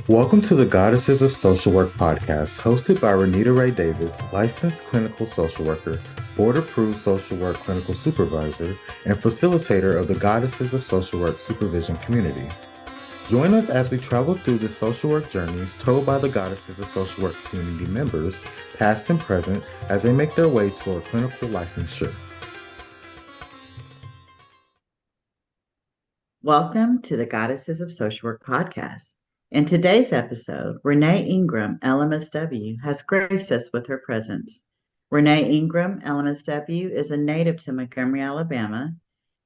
Welcome to the Goddesses of Social Work podcast, hosted by Renita Ray Davis, licensed clinical social worker, board-approved social work clinical supervisor, and facilitator of the Goddesses of Social Work supervision community. Join us as we travel through the social work journeys told by the Goddesses of Social Work community members, past and present, as they make their way toward clinical licensure. Welcome to the Goddesses of Social Work podcast. In today's episode, Renee Ingram, LMSW, has graced us with her presence. Renee Ingram, LMSW, is a native to Montgomery, Alabama.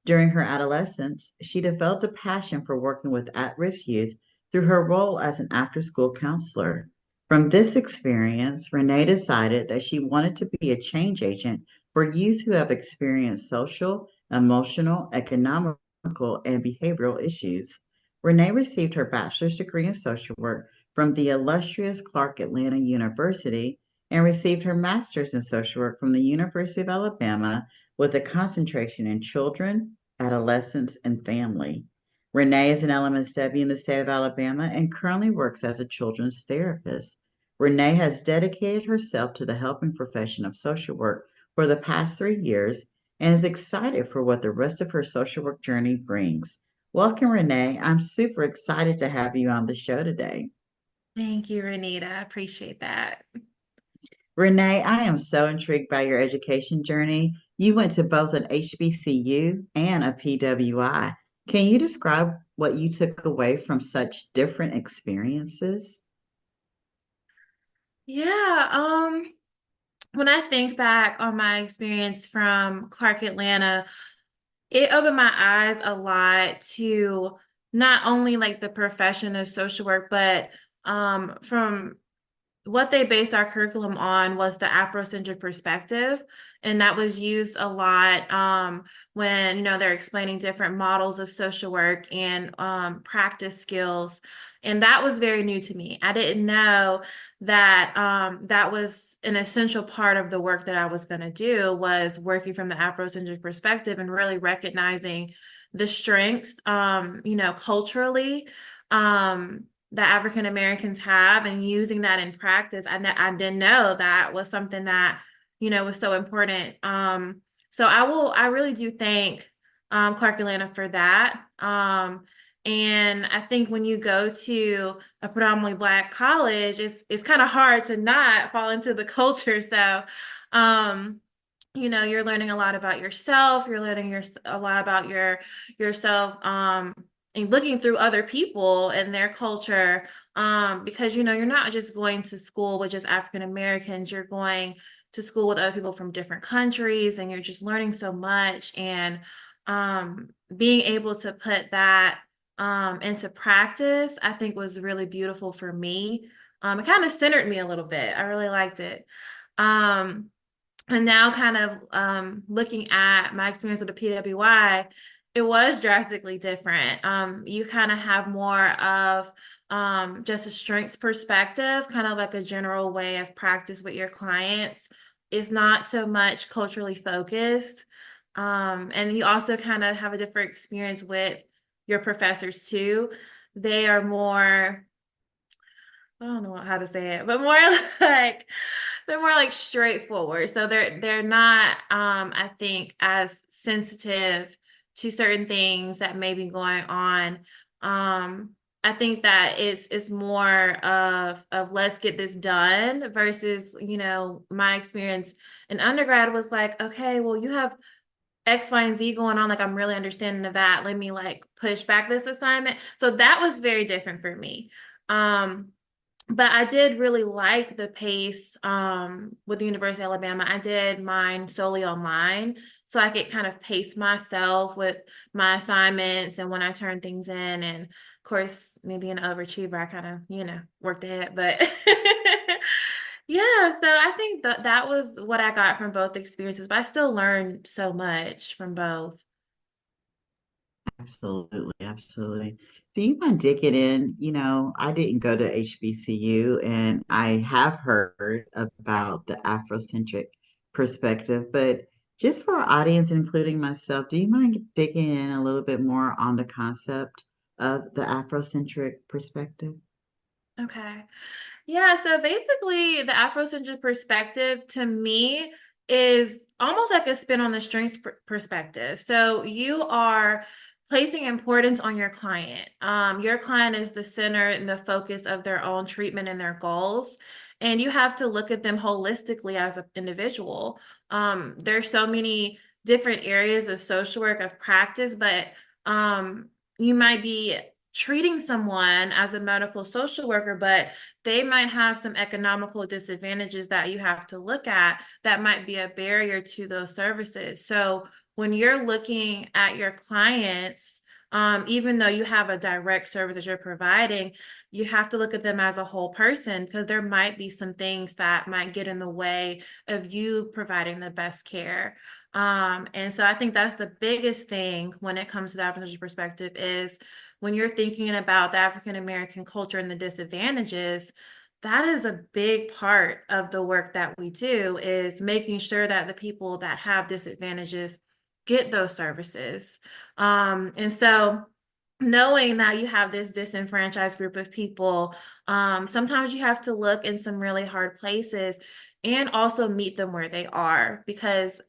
During her adolescence, she developed a passion for working with at-risk youth through her role as an after-school counselor. From this experience, Renee decided that she wanted to be a change agent for youth who have experienced social, emotional, economic, and behavioral issues. Renee received her bachelor's degree in social work from the illustrious Clark Atlanta University and received her master's in social work from the University of Alabama with a concentration in children, adolescents, and family. Renee is an LMSW in the state of Alabama and currently works as a children's therapist. Renee has dedicated herself to the helping profession of social work for the past 3 years and is excited for what the rest of her social work journey brings. Welcome, Renee. I'm super excited to have you on the show today. Thank you, Renita. I appreciate that. Renee, I am so intrigued by your education journey. You went to both an HBCU and a PWI. Can you describe what you took away from such different experiences? Yeah, when I think back on my experience from Clark Atlanta, it opened my eyes a lot to not only like the profession of social work, but from what they based our curriculum on was the Afrocentric perspective. And that was used a lot when, they're explaining different models of social work and practice skills. And that was very new to me. I didn't know that that was an essential part of the work that I was going to do was working from the Afrocentric perspective and really recognizing the strengths, culturally, that African Americans have and using that in practice. I didn't know that was something that, was so important. So I really do thank Clark Atlanta for that. And I think when you go to a predominantly Black college, it's kind of hard to not fall into the culture. So, you're learning a lot about yourself. You're learning a lot about yourself. And looking through other people and their culture, because you're not just going to school with just African Americans, you're going to school with other people from different countries, and you're just learning so much. And being able to put that into practice, I think was really beautiful for me. It kind of centered me a little bit. I really liked it. And now kind of looking at my experience with the PWI, it was drastically different. You kind of have more of just a strengths perspective, kind of like a general way of practice with your clients. Is not so much culturally focused. And you also kind of have a different experience with your professors too. They are more, I don't know how to say it, but more like they're more like straightforward. So they're not I think as sensitive to certain things that may be going on. I think that it's more of let's get this done versus, my experience in undergrad was like, okay, well, you have X, Y, and Z going on. Like, I'm really understanding of that. Let me like push back this assignment. So that was very different for me. But I did really like the pace with the University of Alabama. I did mine solely online, so I could kind of pace myself with my assignments and when I turn things in. And of course, maybe an overachiever, I kind of, worked ahead. But yeah, so I think that was what I got from both experiences. But I still learned so much from both. Absolutely, absolutely. Do you mind digging in? I didn't go to HBCU and I have heard about the Afrocentric perspective, but just for our audience, including myself, do you mind digging in a little bit more on the concept of the Afrocentric perspective? Okay. Yeah, so basically the Afrocentric perspective to me is almost like a spin on the strengths perspective. So you are placing importance on your client. Your client is the center and the focus of their own treatment and their goals. And you have to look at them holistically as an individual. There's so many different areas of social work of practice, but you might be treating someone as a medical social worker, but they might have some economical disadvantages that you have to look at that might be a barrier to those services. So when you're looking at your clients, even though you have a direct service that you're providing, you have to look at them as a whole person because there might be some things that might get in the way of you providing the best care. And so I think that's the biggest thing when it comes to the African perspective is when you're thinking about the African American culture and the disadvantages, that is a big part of the work that we do is making sure that the people that have disadvantages get those services. And so knowing that you have this disenfranchised group of people, sometimes you have to look in some really hard places and also meet them where they are because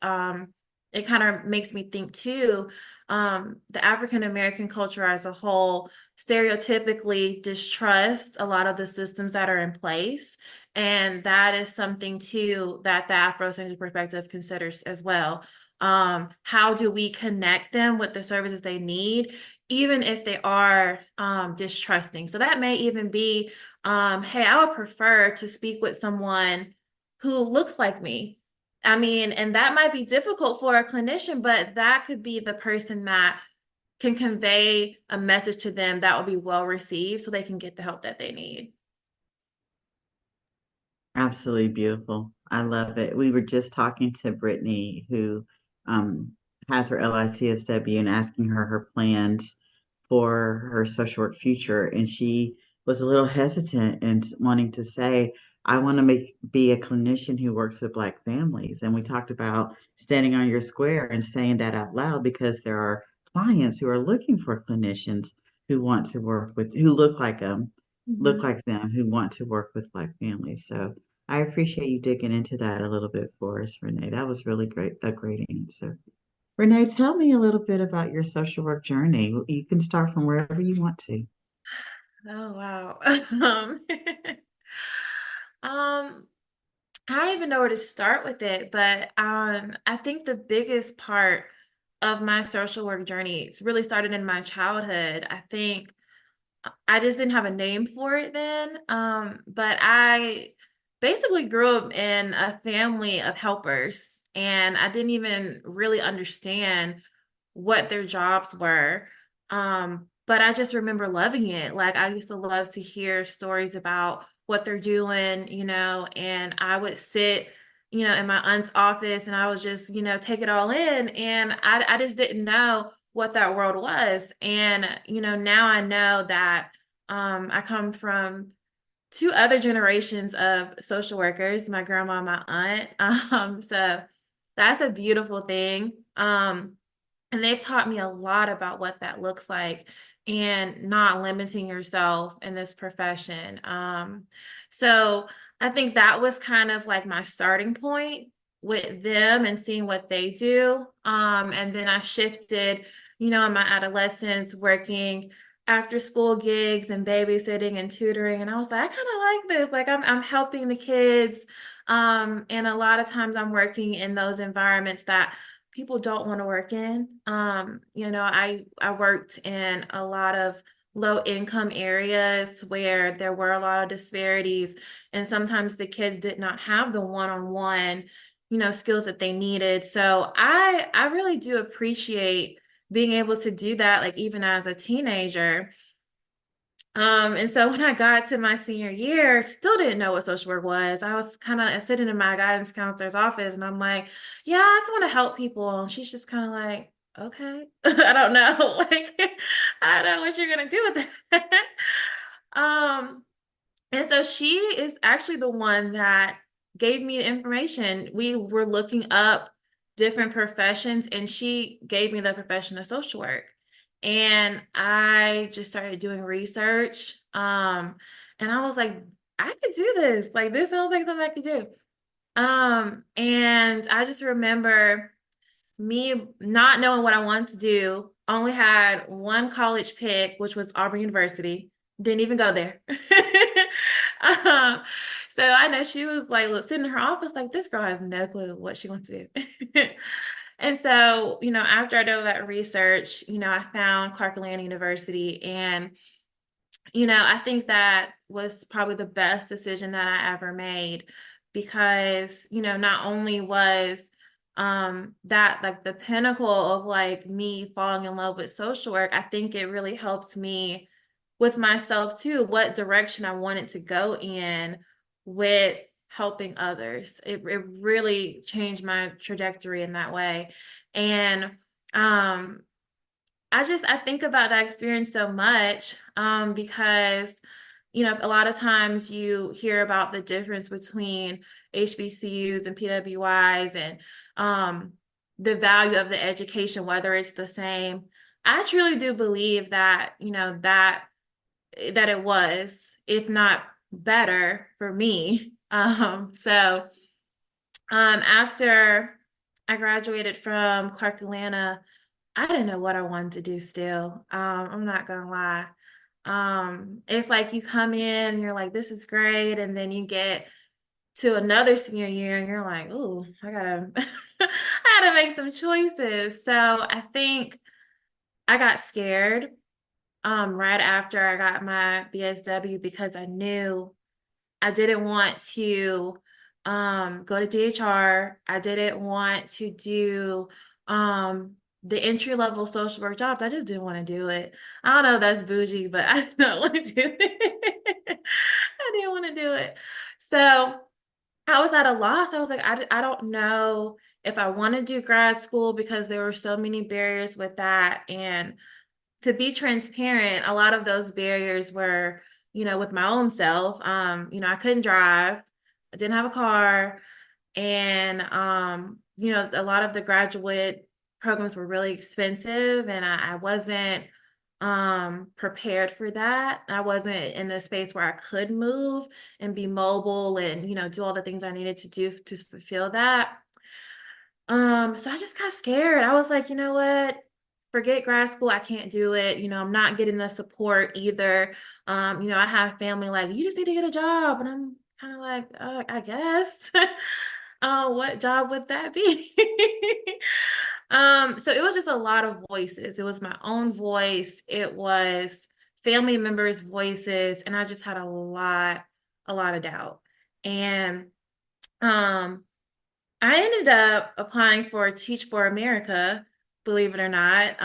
it kind of makes me think too, the African American culture as a whole stereotypically distrust a lot of the systems that are in place. And that is something too that the Afrocentric perspective considers as well. How do we connect them with the services they need, even if they are distrusting? So that may even be, hey, I would prefer to speak with someone who looks like me. I mean, and that might be difficult for a clinician, but that could be the person that can convey a message to them that will be well received so they can get the help that they need. Absolutely beautiful. I love it. We were just talking to Brittany, who um, has her LICSW, and asking her plans for her social work future. And she was a little hesitant and wanting to say, I want to be a clinician who works with Black families. And we talked about standing on your square and saying that out loud because there are clients who are looking for clinicians who want to work with, who look Mhm. like them, who want to work with Black families. So I appreciate you digging into that a little bit for us, Renee. That was really great, a great answer. Renee, tell me a little bit about your social work journey. You can start from wherever you want to. Oh, wow. Um, I don't even know where to start with it, but I think the biggest part of my social work journey it's really started in my childhood. I think I just didn't have a name for it then. But I basically grew up in a family of helpers, and I didn't even really understand what their jobs were. But I just remember loving it. Like I used to love to hear stories about what they're doing, and I would sit, in my aunt's office and I was just, take it all in. And I just didn't know what that world was. And, now I know that I come from two other generations of social workers, my grandma and my aunt. So that's a beautiful thing. And they've taught me a lot about what that looks like and not limiting yourself in this profession. So I think that was kind of like my starting point with them and seeing what they do. And then I shifted, in my adolescence, working after school gigs and babysitting and tutoring. And I was like, I kind of like this. Like I'm helping the kids. And a lot of times I'm working in those environments that people don't want to work in. I worked in a lot of low income areas where there were a lot of disparities, and sometimes the kids did not have the one-on-one, skills that they needed. So I really do appreciate being able to do that, like even as a teenager. And so when I got to my senior year, still didn't know what social work was. I was kind of sitting in my guidance counselor's office and I'm like, yeah, I just want to help people. And she's just kind of like, okay, I don't know. Like, I don't know what you're gonna do with that. Um, and so she is actually the one that gave me the information. We were looking up different professions, and she gave me the profession of social work. And I just started doing research. And I was like, I could do this. Like, this sounds like something I could do. And I just remember me not knowing what I wanted to do, only had one college pick, which was Auburn University. Didn't even go there. um, so I know she was like sitting in her office, like, this girl has no clue what she wants to do. And so, after I did all that research, I found Clark Atlanta University. And, I think that was probably the best decision that I ever made because, not only was that like the pinnacle of like me falling in love with social work, I think it really helped me with myself too, what direction I wanted to go in with helping others. It really changed my trajectory in that way. And I think about that experience so much because, a lot of times you hear about the difference between HBCUs and PWIs and the value of the education, whether it's the same. I truly do believe that, that it was, if not better for me. After I graduated from Clark Atlanta, I didn't know what I wanted to do still. I'm not gonna lie. It's like you come in and you're like, this is great. And then you get to another senior year and you're like, ooh, I gotta I gotta make some choices. So I think I got scared right after I got my BSW because I knew I didn't want to go to DHR. I didn't want to do the entry level social work jobs. I just didn't want to do it. I don't know if that's bougie, but I did not want to do it. I didn't want to do it. So I was at a loss. I was like, I don't know if I want to do grad school because there were so many barriers with that. And to be transparent, a lot of those barriers were, with my own self. I couldn't drive. I didn't have a car. And, a lot of the graduate programs were really expensive and I wasn't prepared for that. I wasn't in a space where I could move and be mobile and, do all the things I needed to do to fulfill that. So I just got scared. I was like, you know what? Forget grad school. I can't do it. I'm not getting the support either. I have family like, you just need to get a job. And I'm kind of like, I guess. What job would that be? So it was just a lot of voices. It was my own voice. It was family members' voices. And I just had a lot of doubt. And I ended up applying for Teach for America, believe it or not.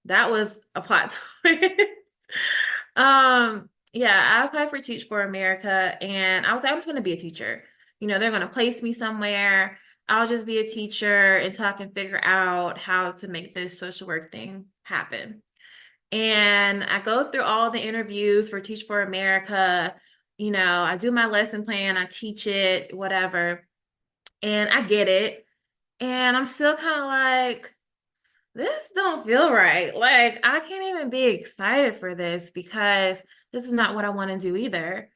That was a plot twist. Yeah, I applied for Teach for America and I was like, I'm just going to be a teacher. They're going to place me somewhere. I'll just be a teacher until I can figure out how to make this social work thing happen. And I go through all the interviews for Teach for America. I do my lesson plan, I teach it, whatever. And I get it. And I'm still kind of like, this don't feel right. Like, I can't even be excited for this because this is not what I want to do either.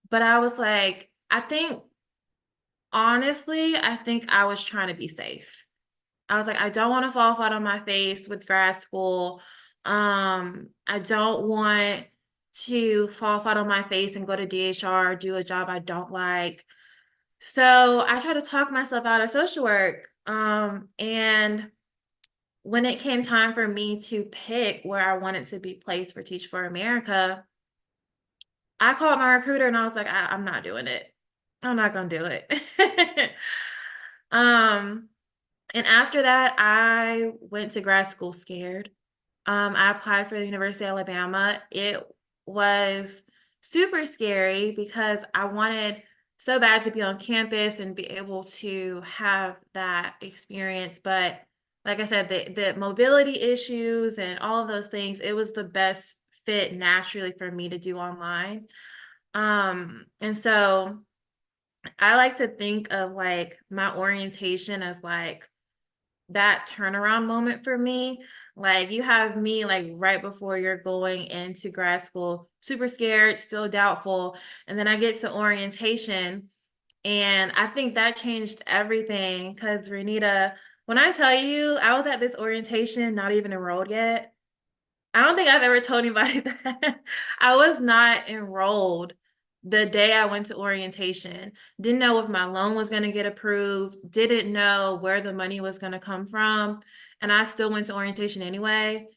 But I was like, honestly, I think I was trying to be safe. I was like, I don't want to fall flat on my face with grad school. I don't want to fall flat on my face and go to DHR, do a job I don't like. So I try to talk myself out of social work. And when it came time for me to pick where I wanted to be placed for Teach for America, I called my recruiter and I was like, I'm not doing it. I'm not gonna do it. um, and after that, I went to grad school scared. I applied for the University of Alabama. It was super scary because I wanted so bad to be on campus and be able to have that experience. But like I said, the mobility issues and all of those things, it was the best fit naturally for me to do online. And so I like to think of like my orientation as like that turnaround moment for me. Like you have me like right before you're going into grad school, super scared, still doubtful. And then I get to orientation, and I think that changed everything because Renita, when I tell you I was at this orientation, not even enrolled yet. I don't think I've ever told anybody that. I was not enrolled the day I went to orientation. Didn't know if my loan was going to get approved, didn't know where the money was going to come from, and I still went to orientation anyway.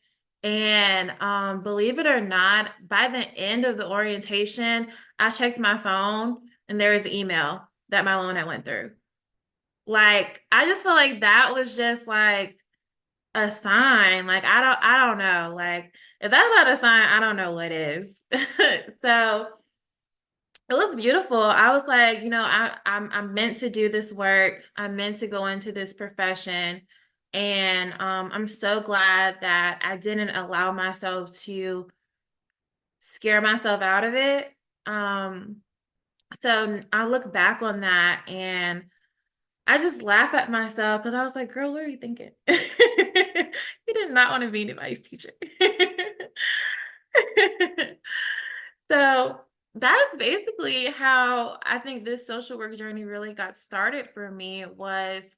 And believe it or not, by the end of the orientation, I checked my phone and there was an email that my loan had went through. Like, I just feel like that was just like a sign. Like I don't know. Like if that's not a sign, I don't know what is. So it was beautiful. I was like, I'm meant to do this work. I'm meant to go into this profession. And I'm so glad that I didn't allow myself to scare myself out of it. Um, so I look back on that and I just laugh at myself because I was like, girl, what are you thinking? You did not want to be anybody's teacher. So that's basically how I think this social work journey really got started for me was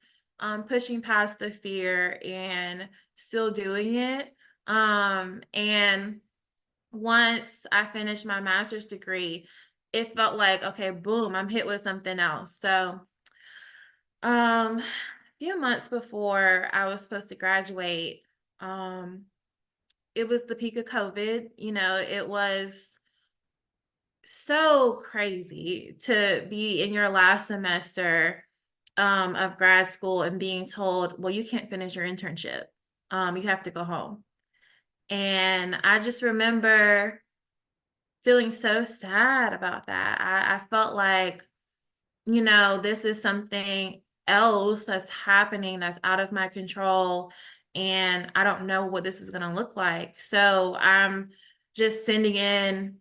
pushing past the fear and still doing it. And once I finished my master's degree, it felt like, okay, boom, I'm hit with something else. So a few months before I was supposed to graduate, um, it was the peak of COVID. It was so crazy to be in your last semester of grad school and being told, well, you can't finish your internship. You have to go home. And I just remember feeling so sad about that. I felt like, this is something else that's happening that's out of my control. And I don't know what this is going to look like. So I'm just sending in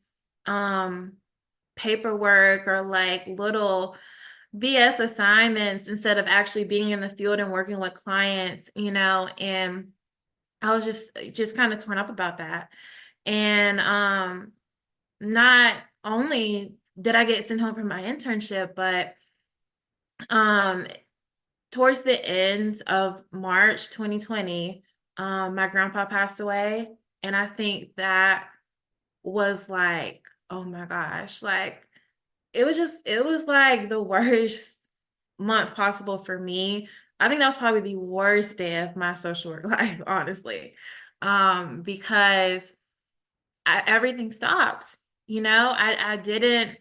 paperwork or like little BS assignments instead of actually being in the field and working with clients, and I was just kind of torn up about that. And not only did I get sent home from my internship, but um towards the end of March 2020, my grandpa passed away. And I think that was like, oh my gosh, like it was like the worst month possible for me. I think that was probably the worst day of my social work life, honestly. Because everything stopped. I didn't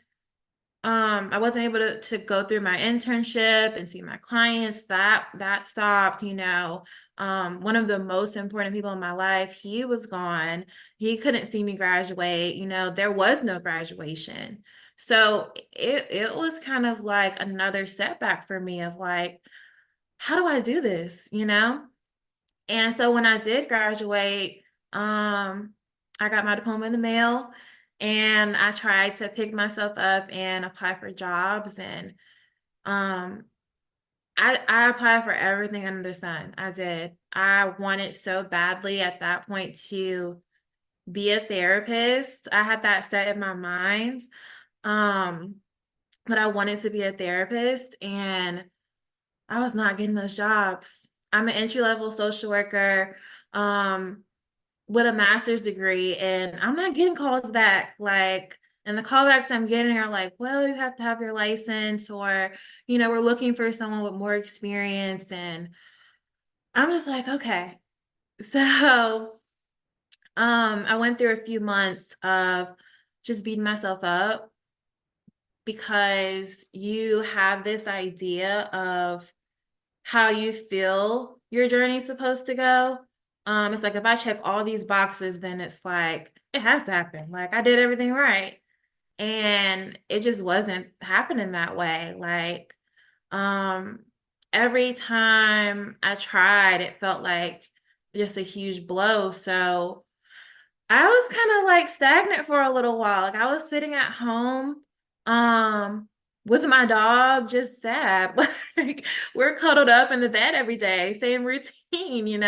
I wasn't able to go through my internship and see my clients. That stopped. One of the most important people in my life, he was gone. He couldn't see me graduate. There was no graduation. So it was kind of like another setback for me of like, how do I do this? And so when I did graduate, I got my diploma in the mail and I tried to pick myself up and apply for jobs. And um, I applied for everything under the sun. I did. I wanted so badly at that point to be a therapist. I had that set in my mind, um, that I wanted to be a therapist, and I was not getting those jobs. I'm an entry-level social worker. With a master's degree, and I'm not getting calls back. Like, and the callbacks I'm getting are like, well, you have to have your license, or, we're looking for someone with more experience. And I'm just like, okay. So, I went through a few months of just beating myself up because you have this idea of how you feel your journey's supposed to go. It's like if I check all these boxes, then it's like it has to happen. Like I did everything right. And it just wasn't happening that way. Like um every time I tried, it felt like just a huge blow. So I was kind of like stagnant for a little while. Like I was sitting at home. with my dog, just sad. Like we're cuddled up in the bed every day, same routine,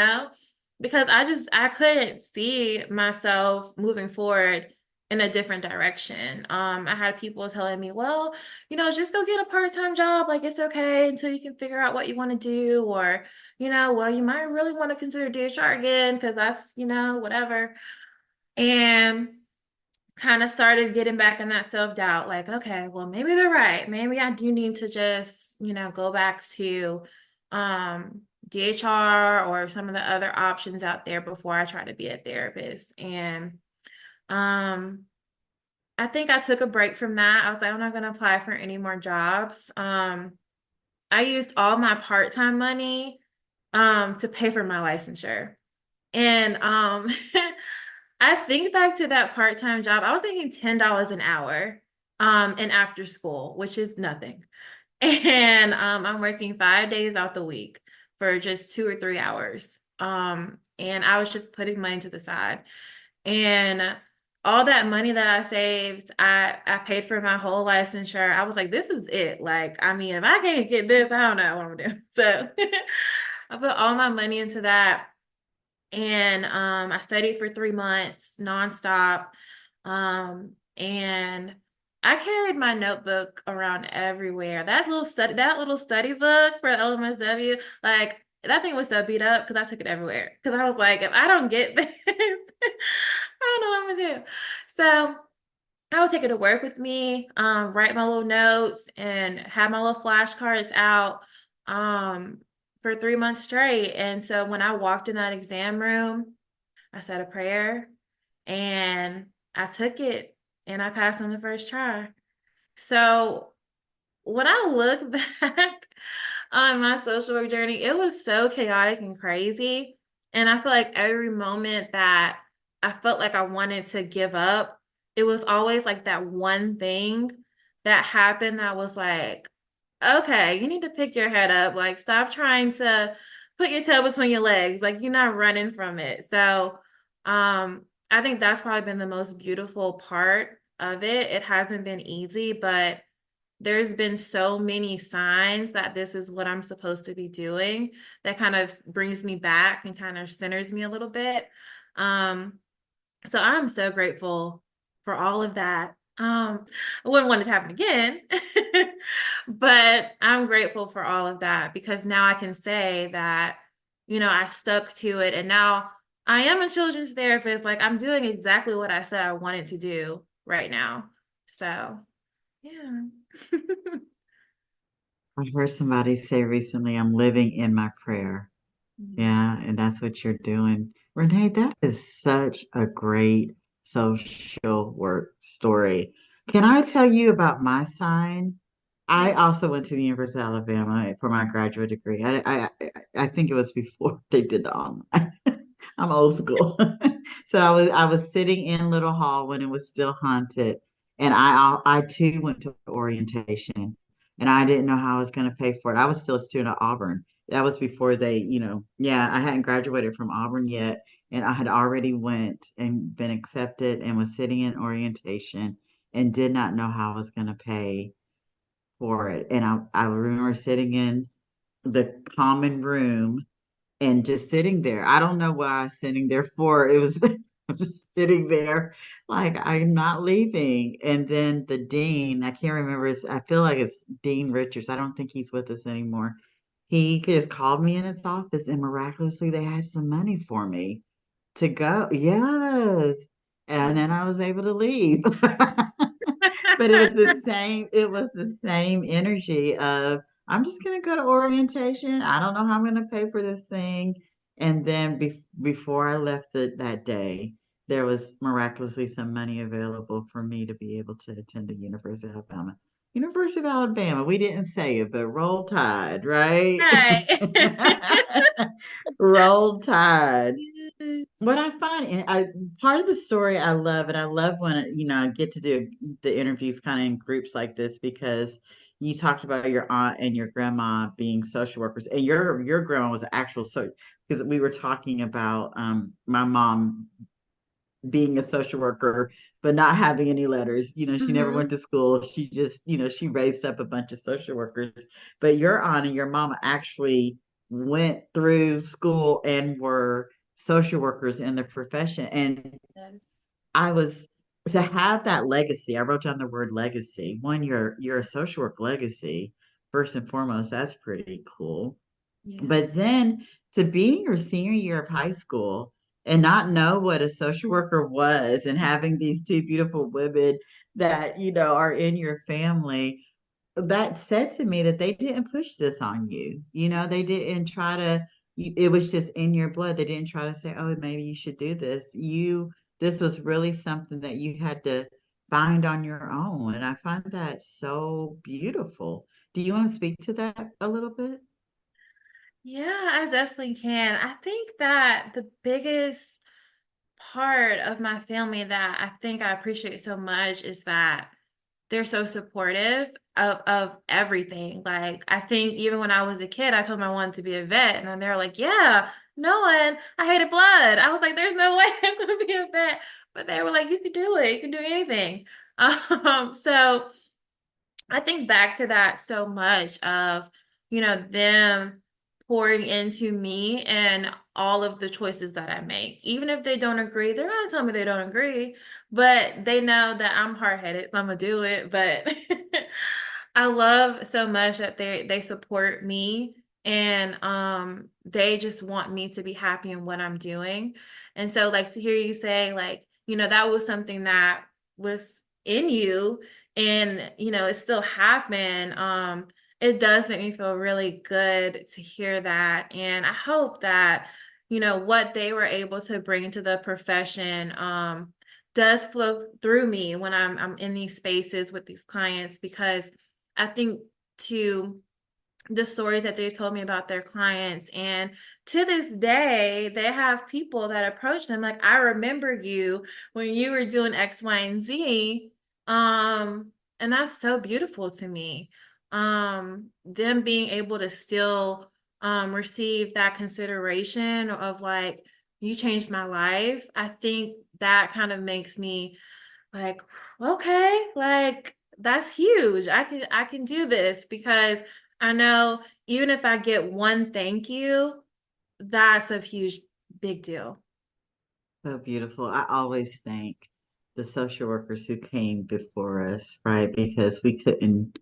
because I couldn't see myself moving forward in a different direction. I had people telling me, well, just go get a part-time job. Like it's okay until you can figure out what you want to do, or, well, you might really want to consider DHR again because that's, whatever. And kind of started getting back in that self-doubt, like, okay, well, maybe they're right. Maybe I do need to just, go back to DHR or some of the other options out there before I try to be a therapist. And I think I took a break from that. I was like, I'm not going to apply for any more jobs. I used all my part-time money to pay for my licensure. And I think back to that part-time job. I was making $10 an hour in after school, which is nothing. And I'm working 5 days out the week for just 2 or 3 hours. And I was just putting money to the side. And all that money that I saved, I paid for my whole licensure. I was like, this is it. Like, I mean, if I can't get this, I don't know what I'm doing. So I put all my money into that. And I studied for 3 months nonstop. And I carried my notebook around everywhere. That little study book for LMSW, like that thing was so beat up because I took it everywhere. Because I was like, if I don't get this, I don't know what I'm gonna do. So I would take it to work with me, write my little notes and have my little flashcards out for 3 months straight. And so when I walked in that exam room, I said a prayer and I took it and I passed on the first try. So when I look back on my social work journey, it was so chaotic and crazy. And I feel like every moment that I felt like I wanted to give up, it was always like that one thing that happened that was like, okay, you need to pick your head up. Like, stop trying to put your tail between your legs. Like, you're not running from it. So, I think that's probably been the most beautiful part of it. It hasn't been easy, but there's been so many signs that this is what I'm supposed to be doing that kind of brings me back and kind of centers me a little bit. So I'm so grateful for all of that. I wouldn't want it to happen again, but I'm grateful for all of that because now I can say that, I stuck to it and now I am a children's therapist. Like I'm doing exactly what I said I wanted to do right now. So, yeah. I heard somebody say recently, I'm living in my prayer. Yeah, and that's what you're doing. Renee, that is such a great social work story. Can I tell you about my sign? I Yeah. also went to the University of Alabama for my graduate degree. I think it was before they did the online. I'm old school. So I was sitting in Little Hall when it was still haunted, and I too went to orientation, and I didn't know how I was going to pay for it. I was still a student at Auburn. That was before they, yeah, I hadn't graduated from Auburn yet, and I had already went and been accepted and was sitting in orientation and did not know how I was going to pay for it. And I remember sitting in the common room and just sitting there. I don't know what I was sitting there for. It was I'm just sitting there like I'm not leaving. And then the dean, I can't remember I feel like it's Dean Richards. I don't think he's with us anymore. He just called me in his office and miraculously they had some money for me to go. Yes. And then I was able to leave. But it was the same energy of I'm just gonna go to orientation. I don't know how I'm gonna pay for this thing. And then before I left that day, there was miraculously some money available for me to be able to attend the University of Alabama. University of Alabama, we didn't say it, but roll tide, right? Right. Roll tide. What I find, part of the story I love, and I love when I get to do the interviews kind of in groups like this because you talked about your aunt and your grandma being social workers, and your grandma was an actual social because we were talking about my mom being a social worker, but not having any letters. She never went Hmm. to school. She just, she raised up a bunch of social workers. But your aunt and your mama actually went through school and were social workers in their profession. And Yes. I was to have that legacy. I wrote down the word legacy. One, you're a social work legacy, first and foremost. That's pretty cool. Yeah. But then to be in your senior year of high school and not know what a social worker was, and having these two beautiful women that, are in your family, that said to me that they didn't push this on you. They didn't try to, it was just in your blood. They didn't try to say, oh, maybe you should do this. This was really something that you had to find on your own. And I find that so beautiful. Do you want to speak to that a little bit? Yeah, I definitely can. I think that the biggest part of my family that I think I appreciate so much is that they're so supportive of everything. Like, I think even when I was a kid, I told them I wanted to be a vet, and then they're like, yeah, no one, I hated blood. I was like, there's no way I'm going to be a vet. But they were like, you can do it. You can do anything. So I think back to that so much of, them pouring into me and all of the choices that I make. Even if they don't agree, they're not telling me they don't agree, but they know that I'm hard-headed, so I'm gonna do it. But I love so much that they support me, and they just want me to be happy in what I'm doing. And so, like, to hear you say, like, that was something that was in you, and it still happened. It does make me feel really good to hear that, and I hope that what they were able to bring to the profession does flow through me when I'm in these spaces with these clients, because I think to the stories that they told me about their clients. And to this day, they have people that approach them like, I remember you when you were doing X, Y, and Z. Um, and that's so beautiful to me. Them being able to still receive that consideration of like, you changed my life. I think that kind of makes me like, okay, like that's huge. I can do this, because I know even if I get one thank you, that's a huge big deal. So beautiful. I always thank the social workers who came before us, right? Because we couldn't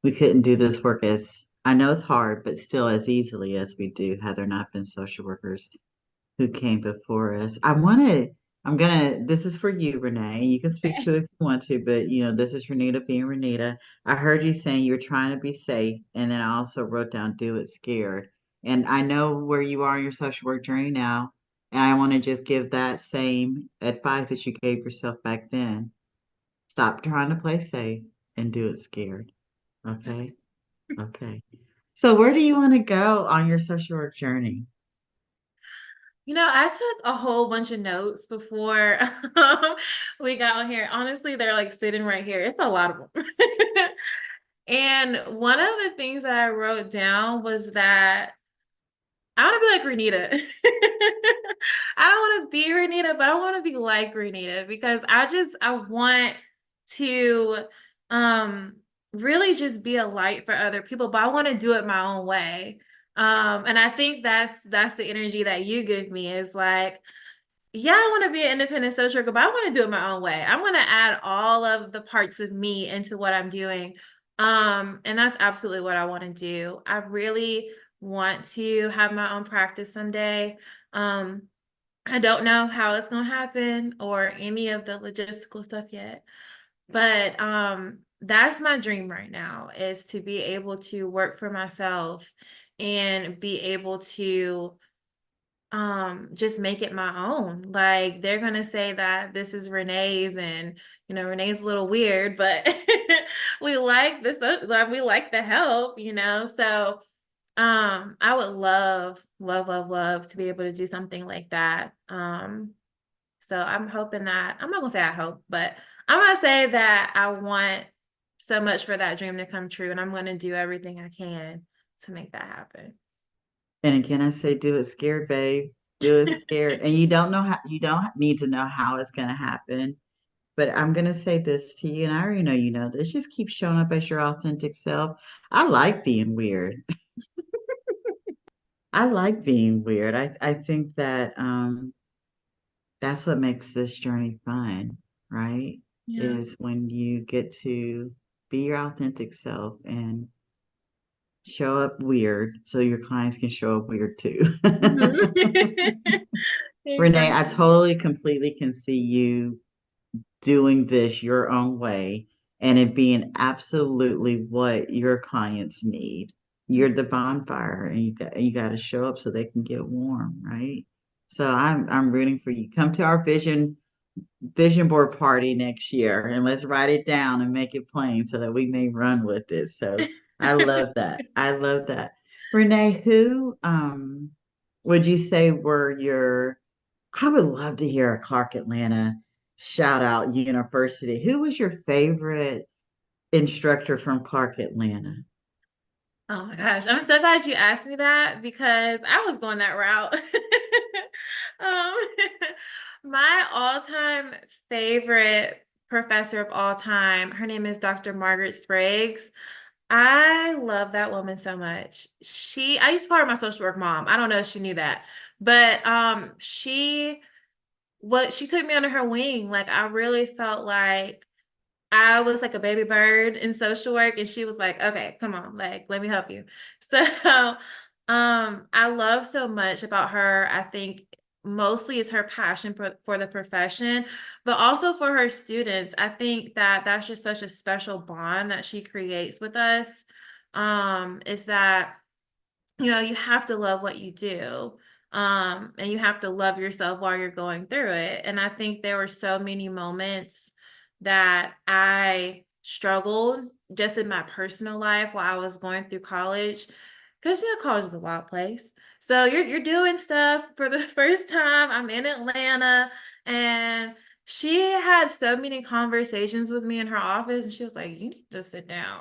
do this work, as I know it's hard, but still as easily as we do had there not been social workers who came before us. This is for you, Renee. You can speak to it if you want to, but this is Renita being Renita. I heard you saying you're trying to be safe, and then I also wrote down do it scared. And I know where you are in your social work journey now, and I want to just give that same advice that you gave yourself back then. Stop trying to play safe and do it scared. Okay? Okay. So where do you want to go on your social work journey? I took a whole bunch of notes before we got on here. Honestly, they're like sitting right here. It's a lot of them. And one of the things that I wrote down was that I want to be like Renita. I don't want to be Renita, but I want to be like Renita, because I want to um really just be a light for other people, but I want to do it my own way. And I think that's the energy that you give me, is like, yeah, I want to be an independent social worker, but I want to do it my own way. I'm going to add all of the parts of me into what I'm doing. And that's absolutely what I want to do. I really want to have my own practice someday. Um, I don't know how it's going to happen or any of the logistical stuff yet, but that's my dream right now, is to be able to work for myself and be able to just make it my own. Like, they're gonna say that this is Renee's, and Renee's a little weird, but we like this, like, we like the help. So I would love, love, love, love to be able to do something like that. So I'm hoping that, I'm not gonna say I hope, but I'm gonna say that I want so much for that dream to come true, and I'm gonna do everything I can to make that happen. And again, I say do it scared, babe. Do it scared. And you don't need to know how it's going to happen. But I'm going to say this to you, and I already know you know this. Just keep showing up as your authentic self. I like being weird. I like being weird. I think that that's what makes this journey fun, right? Yeah. Is when you get to be your authentic self and show up weird so your clients can show up weird too. Mhm. Renee, I Exactly. totally, completely can see you doing this your own way and it being absolutely what your clients need. You're the bonfire and you got to show up so they can get warm, right? So I'm rooting for you. Come to our vision board party next year and let's write it down and make it plain so that we may run with it. So I love that. I love that. Renee, who would you say were your I would love to hear a Clark Atlanta shout out university. Who was your favorite instructor from Clark Atlanta? Oh my gosh, I'm so glad you asked me that because I was going that route. Um, my all-time favorite professor of all time, her name is Dr. Margaret Spriggs. I love that woman so much. I used to call her my social work mom. I don't know if she knew that, but she took me under her wing. Like I really felt like I was like a baby bird in social work, and she was like, okay, come on, like, let me help you. So, I love so much about her. I think mostly is her passion for the profession, but also for her students. I think that that's just such a special bond that she creates with us. Is that you have to love what you do. And you have to love yourself while you're going through it. And I think there were so many moments that I struggled just in my personal life while I was going through college. Because college is a wild place. So you're doing stuff for the first time. I'm in Atlanta, and she had so many conversations with me in her office, and she was like, "You need to sit down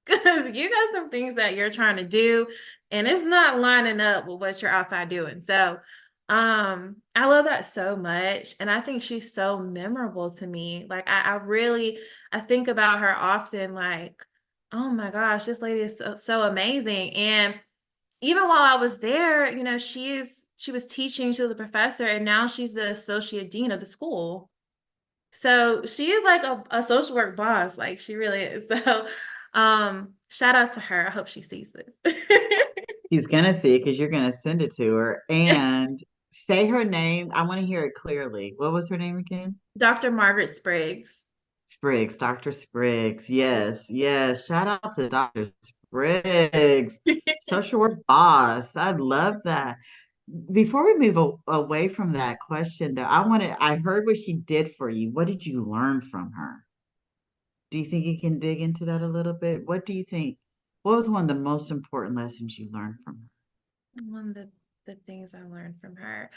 because you got some things that you're trying to do, and it's not lining up with what you're outside doing." So, I love that so much, and I think she's so memorable to me. Like I really I think about her often, like, oh my gosh, this lady is so amazing. And even while I was there, she was teaching to the professor, and now she's the associate dean of the school. So she is like a social work boss. Like she really is. So shout out to her. I hope she sees this. She's gonna see it because you're gonna send it to her and say her name. I want to hear it clearly. What was her name again? Dr. Margaret Spriggs. Spriggs, Dr. Spriggs. Yes. Yes, yes. Shout out to Dr. Spriggs, social work boss. I love that. Before we move away from that question, though, I heard what she did for you. What did you learn from her? Do you think you can dig into that a little bit? What do you think? What was one of the most important lessons you learned from One of the things I learned from her.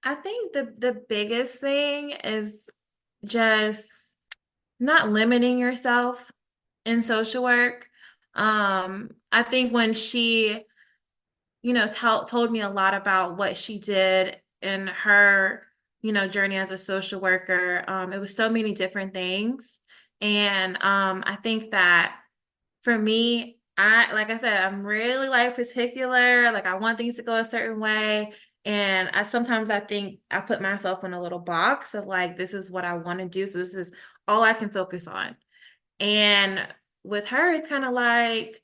I think the biggest thing is just not limiting yourself in social work. I think when she told me a lot about what she did in her, journey as a social worker. It was so many different things. And I think that for me, like I said, I'm really like particular. Like I want things to go a certain way. And sometimes I think I put myself in a little box of like, this is what I want to do. So this is all I can focus on. And with her, it's kind of like,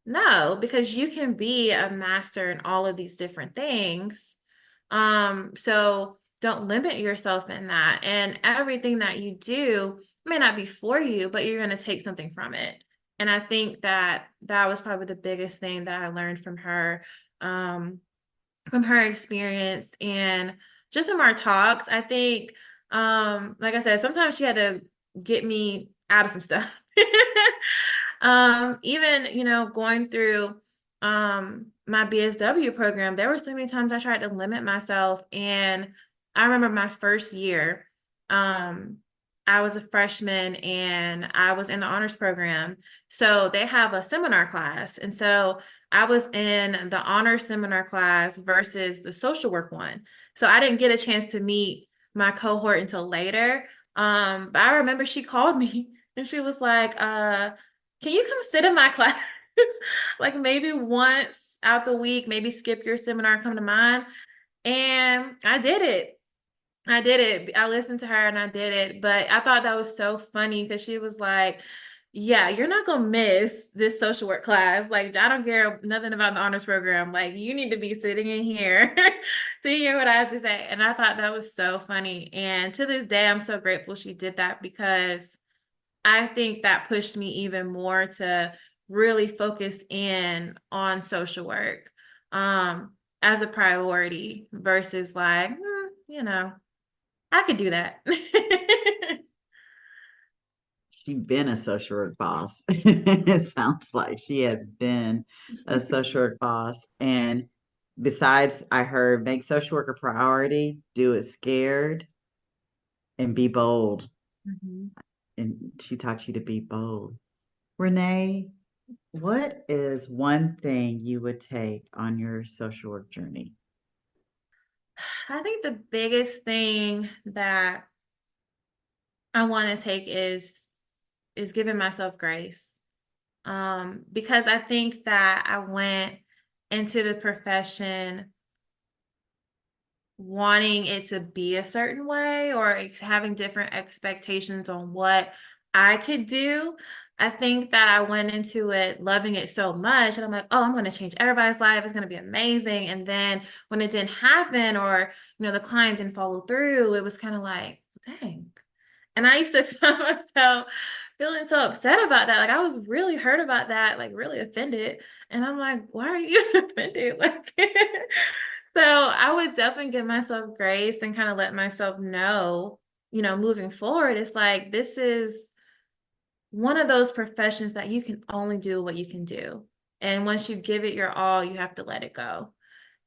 no, because you can be a master in all of these different things. So don't limit yourself in that. And everything that you do may not be for you, but you're going to take something from it. And I think that that was probably the biggest thing that I learned um, from her experience and just from our talks. I think, like I said, sometimes she had to get me out of some stuff. Even, going through my BSW program, there were so many times I tried to limit myself. And I remember my first year, um, I was a freshman and I was in the honors program. So they have a seminar class. And so I was in the honor seminar class versus the social work one. So I didn't get a chance to meet my cohort until later. But I remember she called me and she was like, can you come sit in my class? Like maybe once out the week, maybe skip your seminar, come to mine. And I did it. I did it. I listened to her and I did it. But I thought that was so funny because she was like, yeah, you're not gonna miss this social work class. Like, I don't care nothing about the honors program. Like, you need to be sitting in here to hear what I have to say. And I thought that was so funny. And to this day, I'm so grateful she did that because I think that pushed me even more to really focus in on social work as a priority versus like, you know, I could do that. She's been a social work boss. It sounds like she has been a social work boss. And besides, I heard make social work a priority, do it scared, and be bold. Mhm. And she taught you to be bold. Renee, what is one thing you would take on your social work journey? I think the biggest thing that I want to take is giving myself grace. Because I think that I went into the profession wanting it to be a certain way or having different expectations on what I could do. I think that I went into it loving it so much and I'm like, oh, I'm going to change everybody's life. It's going to be amazing. And then when it didn't happen or, the client didn't follow through, it was kind of like, dang. And I used to find myself feeling so upset about that. Like I was really hurt about that, like really offended. And I'm like, why are you offended? Like, so I would definitely give myself grace and kind of let myself know, moving forward, it's like this is one of those professions that you can only do what you can do. And once you give it your all, you have to let it go.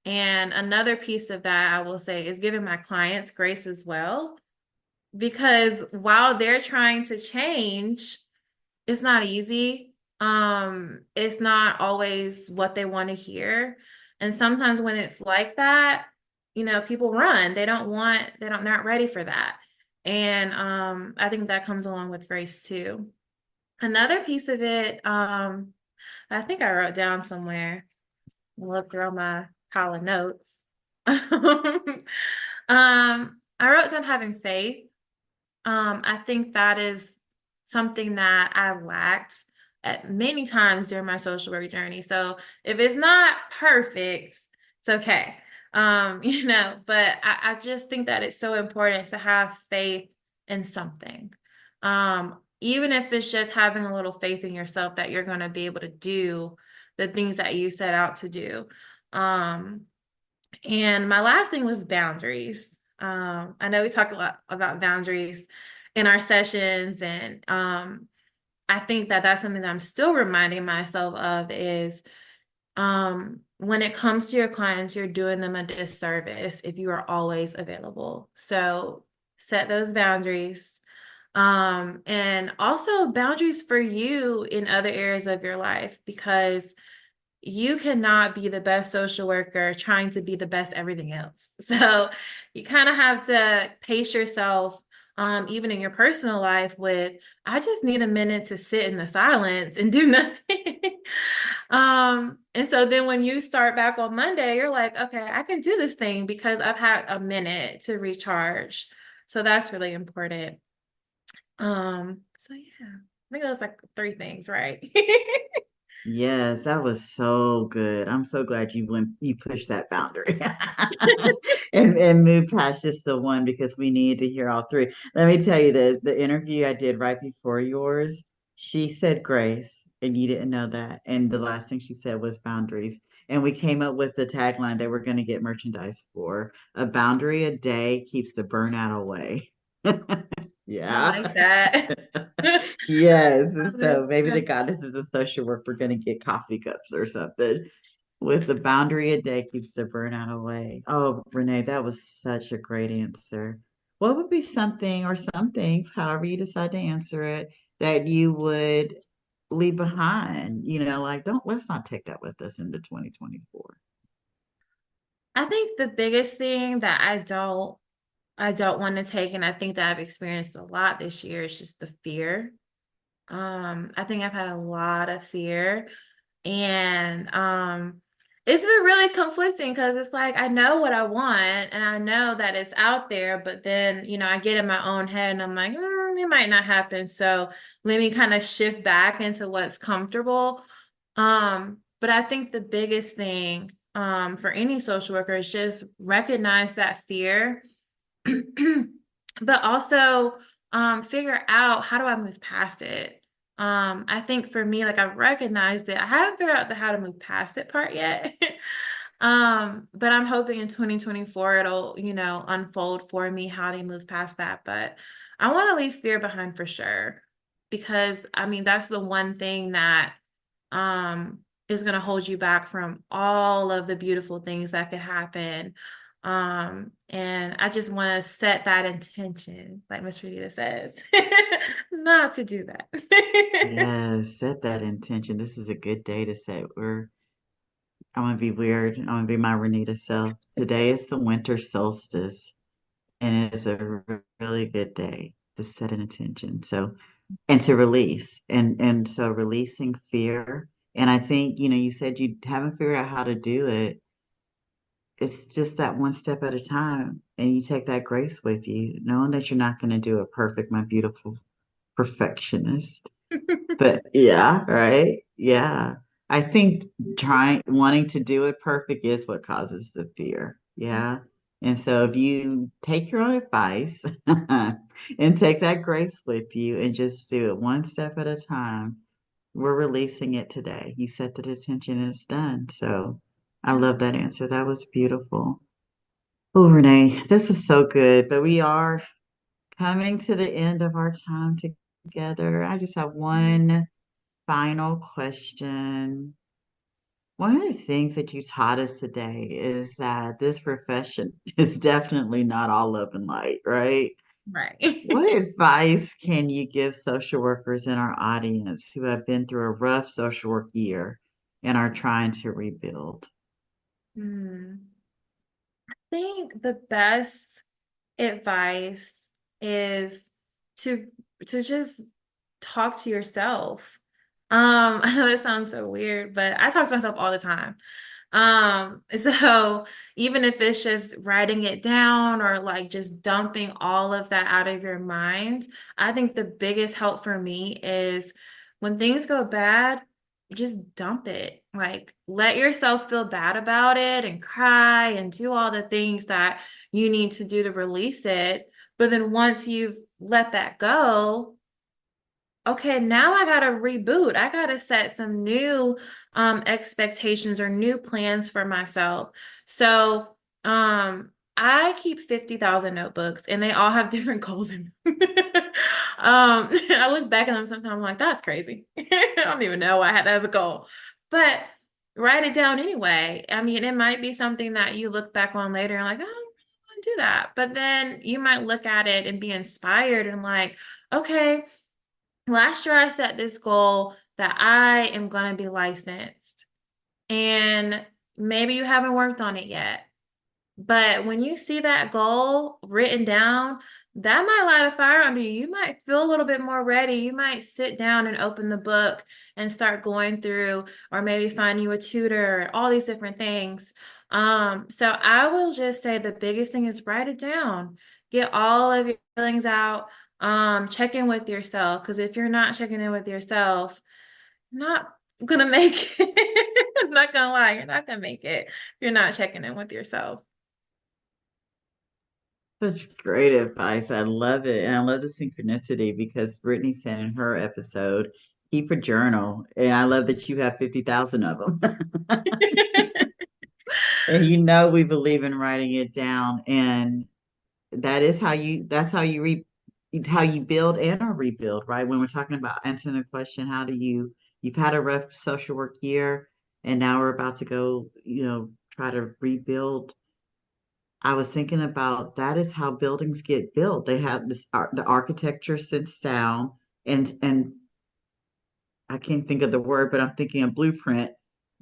And another piece of that I will say is giving my clients grace as well because while they're trying to change, it's not easy. It's not always what they want to hear. And sometimes when it's like that, people run. They're not ready for that. And I think that comes along with grace too. Another piece of it, I think I wrote down somewhere. Look through my pile of notes. I wrote down having faith. I think that is something that I lacked at many times during my social work journey. So if it's not perfect, it's okay. But I just think that it's so important to have faith in something. Even if it's just having a little faith in yourself that you're going to be able to do the things that you set out to do. And my last thing was boundaries. I know we talked a lot about boundaries in our sessions, and I think that that's something that I'm still reminding myself of is when it comes to your clients, you're doing them a disservice if you are always available. So set those boundaries. And also boundaries for you in other areas of your life because you cannot be the best social worker trying to be the best everything else. So you kind of have to pace yourself, even in your personal life with, I just need a minute to sit in the silence and do nothing. And so then when you start back on Monday, you're like, okay, I can do this thing because I've had a minute to recharge. So that's really important. So yeah, I think that was like three things, right? Yes, that was so good. I'm so glad you pushed that boundary and moved past just the one because we need to hear all three. Let me tell you the interview I did right before yours, she said grace, and you didn't know that. And the last thing she said was boundaries. And we came up with the tagline that we're going to get merchandise for. A boundary a day keeps the burnout away. I Yeah. like that. Yes. Love So it. maybe the goddesses of social work, we're going to get coffee cups or something with the boundary a day keeps the burnout away. Oh, Renee, that was such a great answer. What would be something or some things, however you decide to answer it, that you would leave behind? Like, let's not take that with us into 2024. I think the biggest thing that I don't want to take, and I think that I've experienced a lot this year, is just the fear. I think I've had a lot of fear, and it's been really conflicting because it's like I know what I want and I know that it's out there, but then, I get in my own head and I'm like, it might not happen. So let me kind of shift back into what's comfortable. But I think the biggest thing for any social worker is just recognize that fear, but also figure out, how do I move past it? I think for me, like, I've recognized it. I haven't figured out the how to move past it part yet. But I'm hoping in 2024 it'll, unfold for me how to move past that. But I want to leave fear behind for sure. Because I mean, that's the one thing that um is going to hold you back from all of the beautiful things that could happen. And I just want to set that intention, like Miss Renita says, not to do that. Yes, set that intention. This is a good day to set. I'm gonna be weird. I'm gonna be my Renita self. Today is the winter solstice, and it is a really good day to set an intention. So, and to release, and so releasing fear. And I think, you said you haven't figured out how to do it. It's just that one step at a time, and you take that grace with you, knowing that you're not going to do it perfect, my beautiful perfectionist. But yeah, right? Yeah. I think wanting to do it perfect is what causes the fear. Yeah. And so if you take your own advice and take that grace with you and just do it one step at a time, we're releasing it today. You set the intention and it's done. So I love that answer. That was beautiful. Oh, Renee, this is so good, but we are coming to the end of our time together. I just have one final question. One of the things that you taught us today is that this profession is definitely not all love and light, right? Right. What advice can you give social workers in our audience who have been through a rough social work year and are trying to rebuild? Hmm. I think the best advice is to just talk to yourself. I know that sounds so weird, but I talk to myself all the time. So even if it's just writing it down or like just dumping all of that out of your mind, I think the biggest help for me is when things go bad, just dump it. Like, let yourself feel bad about it and cry and do all the things that you need to do to release it. But then once you've let that go, okay, now I gotta reboot. I gotta set some new expectations or new plans for myself. So I keep 50,000 notebooks and they all have different goals in them. I look back at them sometimes, I'm like, that's crazy. I don't even know why I had that as a goal. But write it down anyway. I mean, it might be something that you look back on later and like, I don't really want to do that. But then you might look at it and be inspired and like, okay, last year I set this goal that I am going to be licensed. And maybe you haven't worked on it yet. But when you see that goal written down, that might light a fire under you. You might feel a little bit more ready. You might sit down and open the book and start going through, or maybe find you a tutor, all these different things. So I will just say the biggest thing is write it down. Get all of your feelings out. Check in with yourself. Because if you're not checking in with yourself, not gonna make it. I'm not gonna lie, you're not gonna make it if you're not checking in with yourself. Such great advice. I love it. And I love the synchronicity because Brittany said in her episode, keep a journal. And I love that you have 50,000 of them. And we believe in writing it down. And that's how you build and or rebuild, right? When we're talking about answering the question, you've had a rough social work year and now we're about to go, try to rebuild. I was thinking about that is how buildings get built. They have the architecture sits down and I can't think of the word, but I'm thinking a blueprint.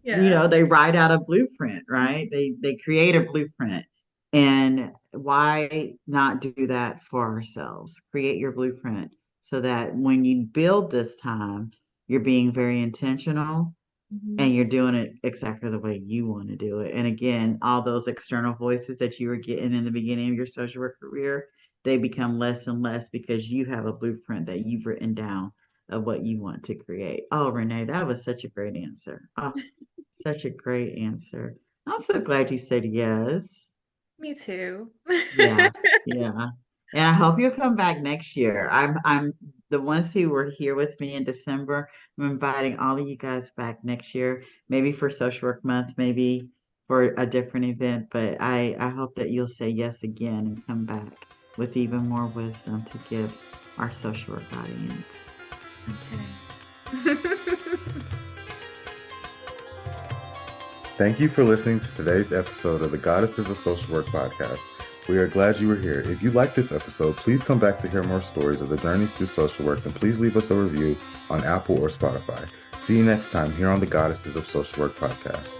Yeah. They write out a blueprint, right? They create a blueprint. And why not do that for ourselves? Create your blueprint so that when you build this time, you're being very intentional Mhm. and you're doing it exactly the way you want to do it. And again, all those external voices that you were getting in the beginning of your social work career, they become less and less because you have a blueprint that you've written down of what you want to create. Oh, Renee, that was such a great answer. Oh, such a great answer. I'm so glad you said yes. Me too. Yeah, yeah. And I hope you'll come back next year. I'm the ones who were here with me in December. I'm inviting all of you guys back next year, maybe for Social Work Month, maybe for a different event. But I hope that you'll say yes again and come back with even more wisdom to give our social work audience. Okay. Thank you for listening to today's episode of the Goddesses of Social Work podcast. We are glad you were here. If you like this episode, please come back to hear more stories of the journeys through social work, and please leave us a review on Apple or Spotify. See you next time here on the Goddesses of Social Work podcast.